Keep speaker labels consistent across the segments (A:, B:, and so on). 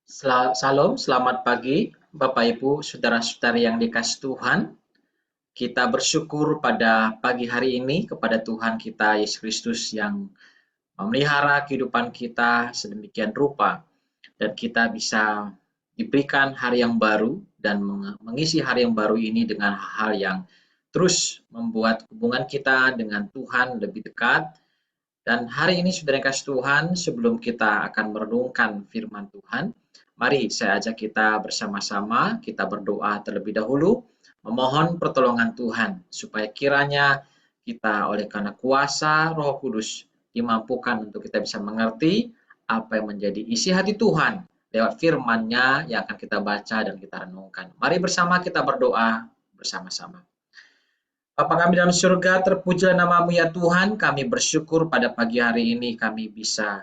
A: Salam, selamat pagi, Bapak Ibu, saudara-saudari yang dikasihi Tuhan. Kita bersyukur pada pagi hari ini kepada Tuhan kita Yesus Kristus yang memelihara kehidupan kita sedemikian rupa, dan kita bisa diberikan hari yang baru dan mengisi hari yang baru ini dengan hal yang terus membuat hubungan kita dengan Tuhan lebih dekat. Dan hari ini saudara yang kasih Tuhan, sebelum kita akan merenungkan firman Tuhan, mari saya ajak kita bersama-sama, kita berdoa terlebih dahulu, memohon pertolongan Tuhan, supaya kiranya kita oleh karena kuasa Roh Kudus dimampukan untuk kita bisa mengerti apa yang menjadi isi hati Tuhan lewat firman-Nya yang akan kita baca dan kita renungkan. Mari bersama kita berdoa bersama-sama. Bapa kami dalam surga, terpujilah nama-Mu ya Tuhan. Kami bersyukur pada pagi hari ini kami bisa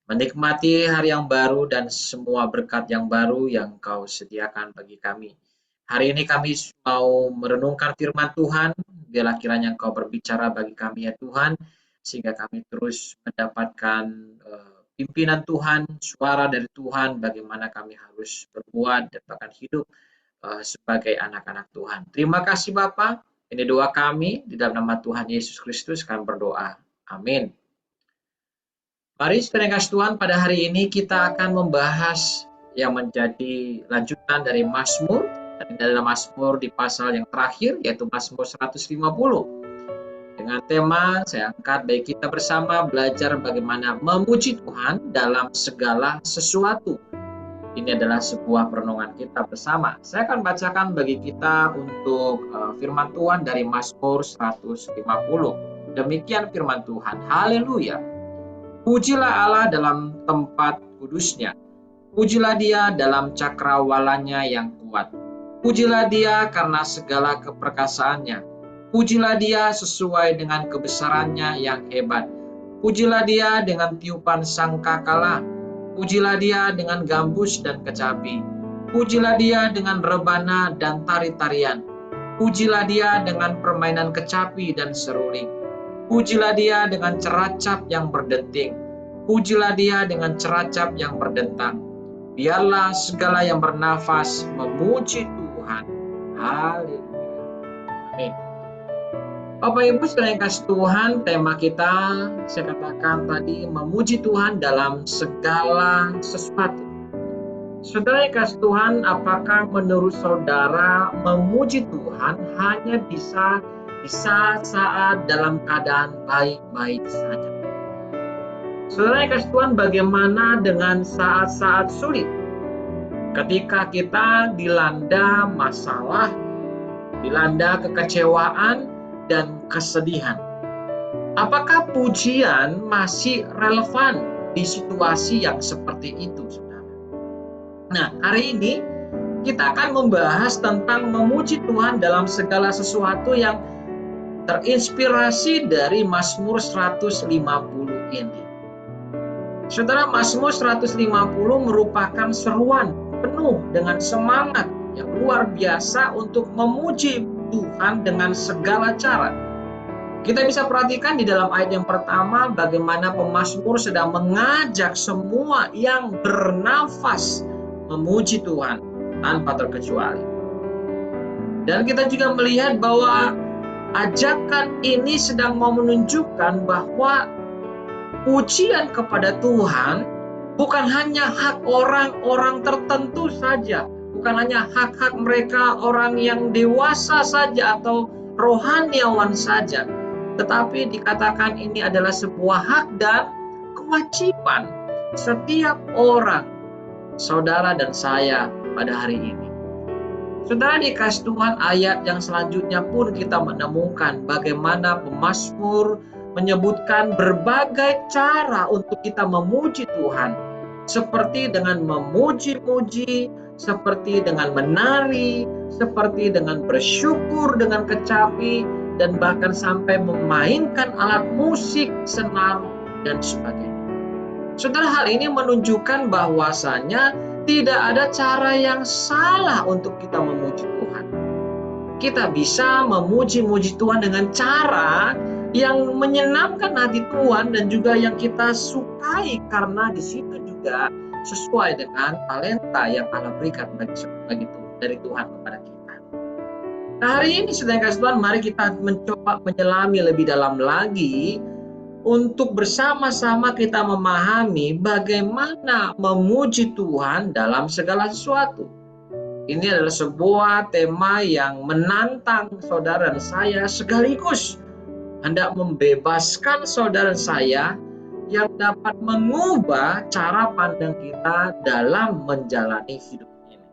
A: menikmati hari yang baru dan semua berkat yang baru yang Kau sediakan bagi kami. Hari ini kami mau merenungkan firman Tuhan. Biarlah kiranya Engkau berbicara bagi kami ya Tuhan, sehingga kami terus mendapatkan pimpinan Tuhan, suara dari Tuhan, bagaimana kami harus berbuat dan bahkan hidup sebagai anak-anak Tuhan. Terima kasih Bapa. Ini doa kami di dalam nama Tuhan Yesus Kristus kami berdoa. Amin. Mari saudara yang kasih Tuhan, pada hari ini kita akan membahas yang menjadi lanjutan dari Mazmur. Dan dalam Mazmur di pasal yang terakhir, yaitu Mazmur 150. Dengan tema saya angkat bagi kita bersama belajar bagaimana memuji Tuhan dalam segala sesuatu. Ini adalah sebuah perenungan kita bersama. Saya akan bacakan bagi kita untuk firman Tuhan dari Mazmur 150. Demikian firman Tuhan. Haleluya. Pujilah Allah dalam tempat kudusnya. Pujilah Dia dalam cakrawalanya yang kuat. Pujilah Dia karena segala keperkasaannya. Pujilah Dia sesuai dengan kebesarannya yang hebat. Pujilah Dia dengan tiupan sangkakala. Pujilah Dia dengan gambus dan kecapi. Pujilah Dia dengan rebana dan tari-tarian. Pujilah Dia dengan permainan kecapi dan seruling. Pujilah Dia dengan ceracap yang berdenting. Pujilah Dia dengan ceracap yang berdentang. Biarlah segala yang bernafas memuji Tuhan. Haleluya. Amin. Bapak Ibu saudara yang kasih Tuhan, tema kita saya katakan tadi memuji Tuhan dalam segala sesuatu. Saudara yang kasih Tuhan, apakah menurut saudara memuji Tuhan hanya bisa di saat-saat dalam keadaan baik-baik saja? Saudara yang kasih Tuhan, bagaimana dengan saat-saat sulit? Ketika kita dilanda masalah, dilanda kekecewaan, dan kesedihan. Apakah pujian masih relevan di situasi yang seperti itu, saudara? Nah, hari ini kita akan membahas tentang memuji Tuhan dalam segala sesuatu yang terinspirasi dari Mazmur 150 ini. Saudara, Mazmur 150 merupakan seruan penuh dengan semangat yang luar biasa untuk memuji Tuhan dengan segala cara. Kita bisa perhatikan di dalam ayat yang pertama bagaimana pemazmur sedang mengajak semua yang bernafas memuji Tuhan tanpa terkecuali. Dan kita juga melihat bahwa ajakan ini sedang mau menunjukkan bahwa pujian kepada Tuhan bukan hanya hak orang-orang tertentu saja. Bukan hanya hak-hak mereka orang yang dewasa saja atau rohaniawan saja. Tetapi dikatakan ini adalah sebuah hak dan kewajiban setiap orang, saudara dan saya pada hari ini. Saudara dikasih Tuhan, ayat yang selanjutnya pun kita menemukan bagaimana pemazmur menyebutkan berbagai cara untuk kita memuji Tuhan. Seperti dengan memuji-muji, seperti dengan menari, seperti dengan bersyukur dengan kecapi, dan bahkan sampai memainkan alat musik, senar, dan sebagainya. Saudara, hal ini menunjukkan bahwasanya tidak ada cara yang salah untuk kita memuji Tuhan. Kita bisa memuji-muji Tuhan dengan cara yang menyenangkan hati Tuhan dan juga yang kita sukai, karena di situ juga sesuai dengan talenta yang Allah berikan dari Tuhan kepada kita. Nah, hari ini sedang kasih Tuhan, mari kita mencoba menyelami lebih dalam lagi untuk bersama-sama kita memahami bagaimana memuji Tuhan dalam segala sesuatu. Ini adalah sebuah tema yang menantang saudara dan saya, sekaligus hendak membebaskan saudara dan saya yang dapat mengubah cara pandang kita dalam menjalani hidup ini.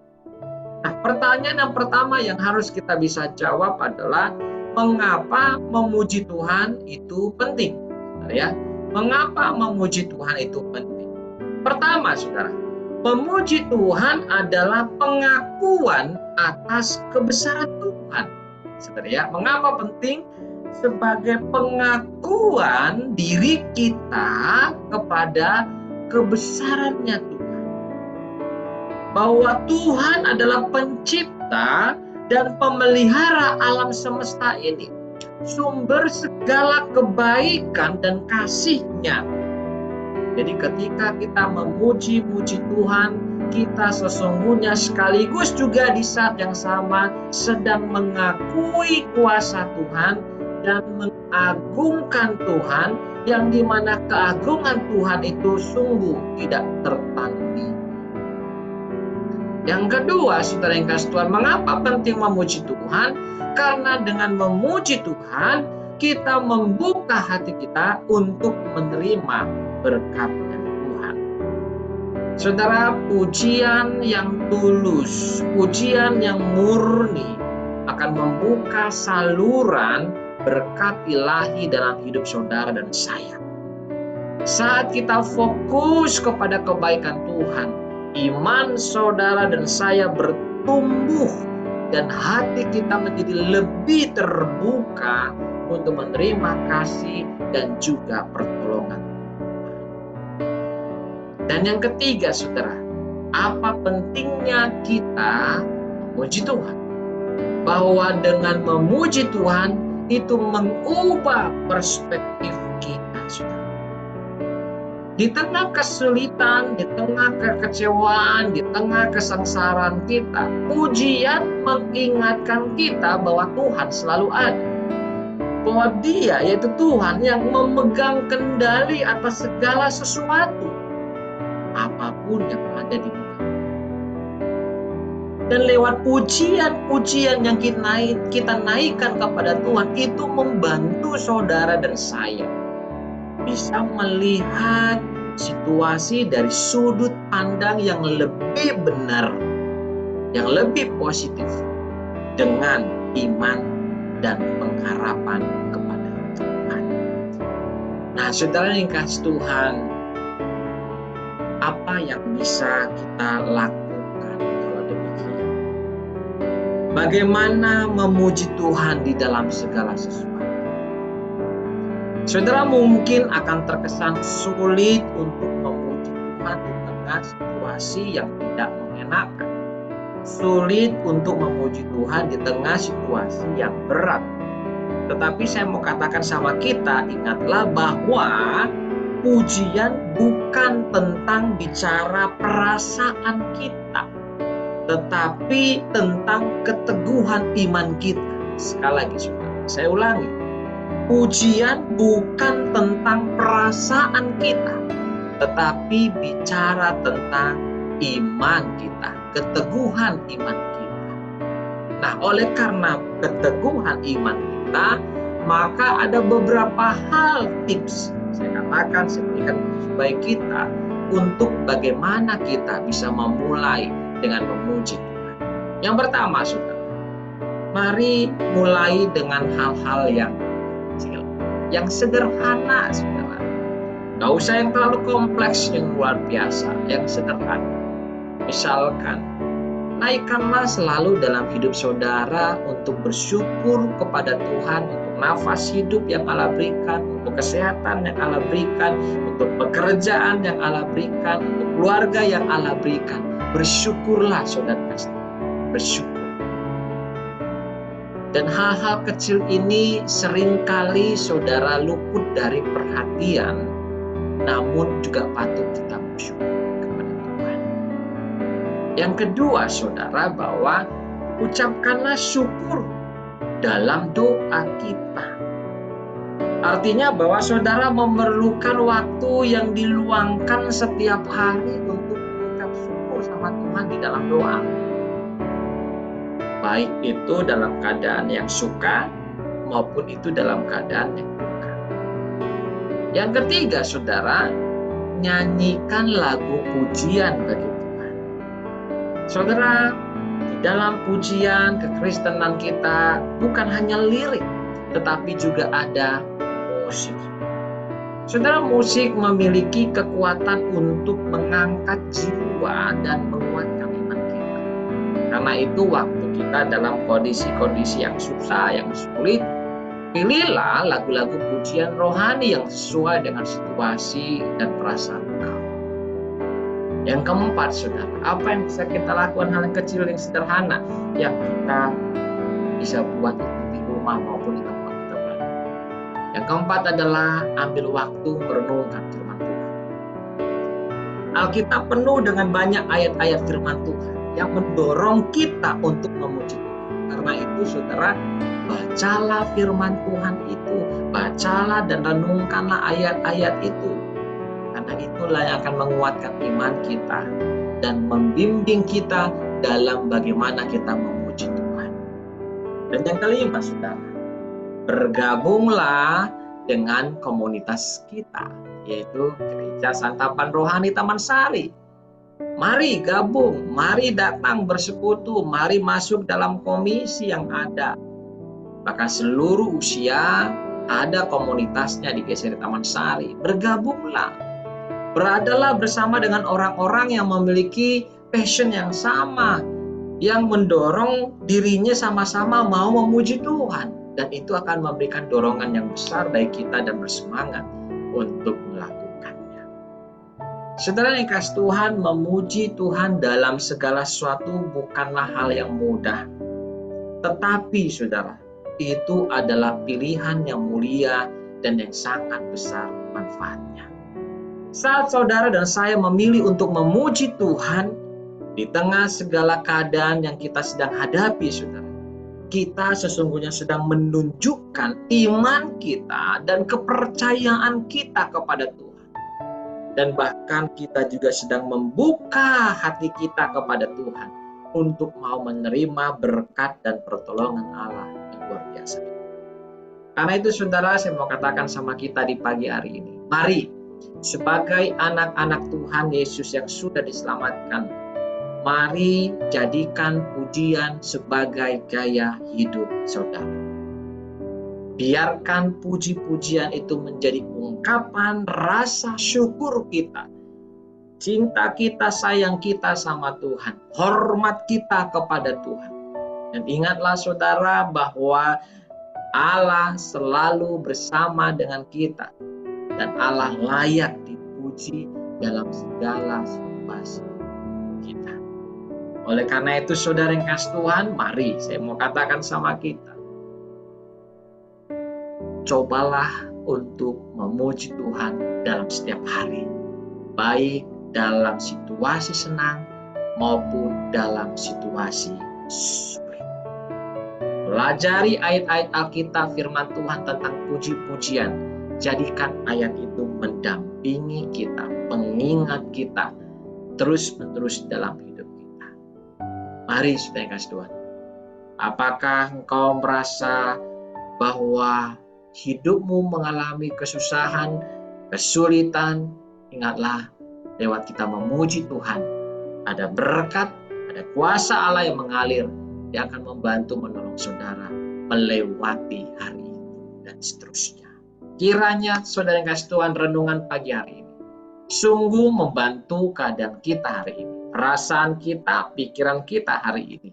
A: Nah, pertanyaan yang pertama yang harus kita bisa jawab adalah, mengapa memuji Tuhan itu penting? Ya, mengapa memuji Tuhan itu penting? Pertama, saudara, memuji Tuhan adalah pengakuan atas kebesaran Tuhan. Saudara ya, mengapa penting? Sebagai pengakuan diri kita kepada kebesarannya Tuhan. Bahwa Tuhan adalah pencipta dan pemelihara alam semesta ini. Sumber segala kebaikan dan kasih-Nya. Jadi ketika kita memuji-muji Tuhan, kita sesungguhnya sekaligus juga di saat yang sama sedang mengakui kuasa Tuhan dan mengagungkan Tuhan, yang dimana keagungan Tuhan itu sungguh tidak tertandingi. Yang kedua, saudara yang kasih Tuhan, mengapa penting memuji Tuhan? Karena dengan memuji Tuhan, kita membuka hati kita untuk menerima berkat-Nya Tuhan. Saudara, pujian yang tulus, pujian yang murni akan membuka saluran berkat ilahi dalam hidup saudara dan saya. Saat kita fokus kepada kebaikan Tuhan, iman saudara dan saya bertumbuh dan hati kita menjadi lebih terbuka untuk menerima kasih dan juga pertolongan. Dan yang ketiga, saudara, apa pentingnya kita memuji Tuhan? Bahwa dengan memuji Tuhan itu mengubah perspektif kita, saudara. Di tengah kesulitan, di tengah kekecewaan, di tengah kesengsaraan kita, pujian mengingatkan kita bahwa Tuhan selalu ada. Bahwa Dia, yaitu Tuhan, yang memegang kendali atas segala sesuatu, apapun yang ada di muka. Dan lewat pujian-pujian yang kita naikkan kepada Tuhan, itu membantu saudara dan saya bisa melihat situasi dari sudut pandang yang lebih benar, yang lebih positif, dengan iman dan pengharapan kepada Tuhan. Nah, saudara yang kasih Tuhan, apa yang bisa kita lakukan kalau demikian? Bagaimana memuji Tuhan di dalam segala sesuatu? Saudara, mungkin akan terkesan sulit untuk memuji Tuhan di tengah situasi yang tidak mengenakan. Sulit untuk memuji Tuhan di tengah situasi yang berat. Tetapi saya mau katakan sama kita, ingatlah bahwa pujian bukan tentang bicara perasaan kita, tetapi tentang keteguhan iman kita. Sekali lagi, saudara, saya ulangi. Pujian bukan tentang perasaan kita, tetapi bicara tentang iman kita, keteguhan iman kita. Nah, oleh karena keteguhan iman kita, maka ada beberapa hal tips saya katakan, saya berikan supaya kita untuk bagaimana kita bisa memulai dengan memuji Tuhan. Yang pertama, saudara, mari mulai dengan hal-hal yang kecil, yang sederhana, saudara. Gak usah yang terlalu kompleks, yang luar biasa, yang sederhana. Misalkan, naikkanlah selalu dalam hidup saudara untuk bersyukur kepada Tuhan untuk nafas hidup yang Allah berikan, untuk kesehatan yang Allah berikan, untuk pekerjaan yang Allah berikan, untuk keluarga yang Allah berikan. Bersyukurlah, saudara, bersyukur. Dan hal-hal kecil ini seringkali saudara luput dari perhatian, namun juga patut kita bersyukur kepada Tuhan. Yang kedua saudara, bahwa ucapkanlah syukur dalam doa kita. Artinya bahwa saudara memerlukan waktu yang diluangkan setiap hari untuk mengucap syukur sama Tuhan di dalam doa. Baik itu dalam keadaan yang suka maupun itu dalam keadaan yang duka. Yang ketiga saudara, nyanyikan lagu pujian bagi Tuhan. Saudara, di dalam pujian kekristenan kita bukan hanya lirik, tetapi juga ada musik. Saudara, musik memiliki kekuatan untuk mengangkat jiwa dan menguatkan iman kita. Karena itu waktu kita dalam kondisi-kondisi yang susah, yang sulit, pilihlah lagu-lagu pujian rohani yang sesuai dengan situasi dan perasaan kau. Yang keempat saudara, apa yang bisa kita lakukan, hal yang kecil yang sederhana yang kita bisa buat di rumah maupun di tempat kita berada. Yang keempat adalah ambil waktu merenungkan firman Tuhan. Alkitab penuh dengan banyak ayat-ayat firman Tuhan yang mendorong kita untuk memuji Tuhan. Karena itu saudara, bacalah firman Tuhan itu, bacalah dan renungkanlah ayat-ayat itu. Karena itulah yang akan menguatkan iman kita dan membimbing kita dalam bagaimana kita memuji Tuhan. Dan yang kelima saudara, bergabunglah dengan komunitas kita, yaitu Gereja Santapan Rohani Taman Sari. Mari gabung, mari datang bersekutu, mari masuk dalam komisi yang ada. Bahkan seluruh usia ada komunitasnya di GSR Taman Sari. Bergabunglah, beradalah bersama dengan orang-orang yang memiliki passion yang sama, yang mendorong dirinya sama-sama mau memuji Tuhan. Dan itu akan memberikan dorongan yang besar bagi kita dan bersemangat untuk melakukannya. Saudara yang kasih Tuhan, memuji Tuhan dalam segala sesuatu bukanlah hal yang mudah. Tetapi saudara, itu adalah pilihan yang mulia dan yang sangat besar manfaatnya. Saat saudara dan saya memilih untuk memuji Tuhan di tengah segala keadaan yang kita sedang hadapi, saudara, kita sesungguhnya sedang menunjukkan iman kita dan kepercayaan kita kepada Tuhan. Dan bahkan kita juga sedang membuka hati kita kepada Tuhan untuk mau menerima berkat dan pertolongan Allah yang luar biasa. Karena itu saudara, saya mau katakan sama kita di pagi hari ini, mari sebagai anak-anak Tuhan Yesus yang sudah diselamatkan, mari jadikan pujian sebagai gaya hidup saudara. Biarkan puji-pujian itu menjadi ungkapan rasa syukur kita, cinta kita, sayang kita sama Tuhan, hormat kita kepada Tuhan. Dan ingatlah saudara bahwa Allah selalu bersama dengan kita. Dan Allah layak dipuji dalam segala situasi kita. Oleh karena itu saudara yang kasih Tuhan, mari saya mau katakan sama kita, cobalah untuk memuji Tuhan dalam setiap hari, baik dalam situasi senang maupun dalam situasi sulit. Pelajari ayat-ayat Alkitab firman Tuhan tentang puji-pujian, jadikan ayat itu mendampingi kita, pengingat kita terus-menerus dalam hidup kita. Mari saudara yang kasih Tuhan, apakah engkau merasa bahwa hidupmu mengalami kesusahan, kesulitan? Ingatlah, lewat kita memuji Tuhan, ada berkat, ada kuasa Allah yang mengalir, yang akan membantu menolong saudara melewati hari itu dan seterusnya. Kiranya saudara yang kasih Tuhan, renungan pagi hari ini sungguh membantu keadaan kita hari ini, perasaan kita, pikiran kita hari ini,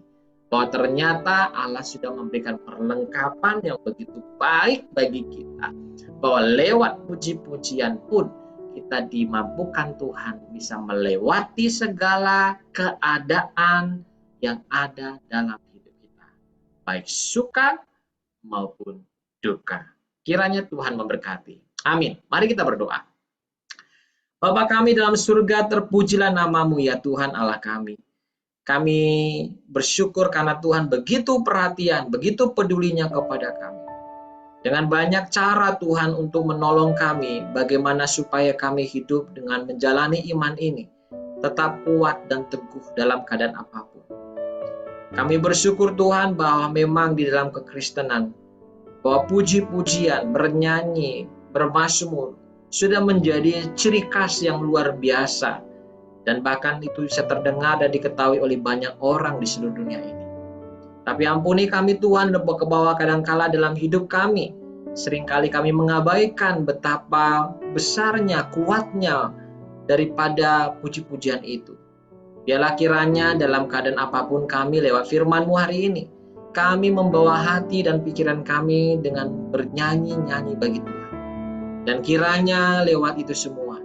A: bahwa ternyata Allah sudah memberikan perlengkapan yang begitu baik bagi kita, bahwa lewat puji-pujian pun kita dimampukan Tuhan bisa melewati segala keadaan yang ada dalam hidup kita, baik suka maupun duka. Kiranya Tuhan memberkati. Amin. Mari kita berdoa. Bapa kami dalam surga, terpujilah nama-Mu ya Tuhan Allah kami. Kami bersyukur karena Tuhan begitu perhatian, begitu pedulinya kepada kami. Dengan banyak cara Tuhan untuk menolong kami, bagaimana supaya kami hidup dengan menjalani iman ini, tetap kuat dan teguh dalam keadaan apapun. Kami bersyukur Tuhan bahwa memang di dalam kekristenan, bahwa puji-pujian, bernyanyi, bermazmur, sudah menjadi ciri khas yang luar biasa. Dan bahkan itu bisa terdengar dan diketahui oleh banyak orang di seluruh dunia ini. Tapi ampuni kami Tuhan, ke bawah kadangkala dalam hidup kami. Seringkali kami mengabaikan betapa besarnya, kuatnya daripada puji-pujian itu. Biarlah kiranya dalam keadaan apapun kami lewat firman-Mu hari ini, kami membawa hati dan pikiran kami dengan bernyanyi-nyanyi bagi Tuhan. Dan kiranya lewat itu semua,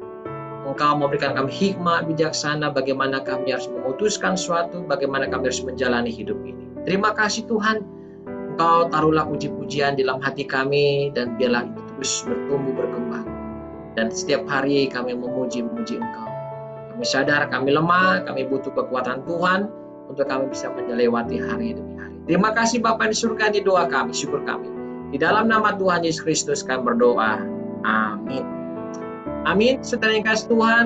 A: Engkau memberikan kami hikmat bijaksana bagaimana kami harus memutuskan suatu, bagaimana kami harus menjalani hidup ini. Terima kasih Tuhan, Engkau taruhlah puji-pujian di dalam hati kami, dan biarlah itu terus bertumbuh berkembang. Dan setiap hari kami memuji-muji Engkau. Kami sadar kami lemah, kami butuh kekuatan Tuhan untuk kami bisa melewati hari demi hari. Terima kasih Bapa di surga, ini doa kami, syukur kami. Di dalam nama Tuhan Yesus Kristus kami berdoa. Amin. Amin, saudara yang kasih Tuhan.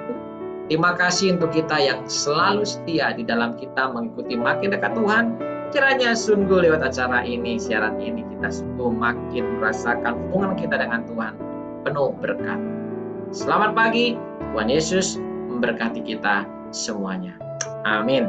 A: Terima kasih untuk kita yang selalu setia di dalam kita mengikuti makin dekat Tuhan. Kiranya sungguh lewat acara ini, siaran ini, kita sungguh makin merasakan hubungan kita dengan Tuhan penuh berkat. Selamat pagi, Tuhan Yesus memberkati kita semuanya. Amin.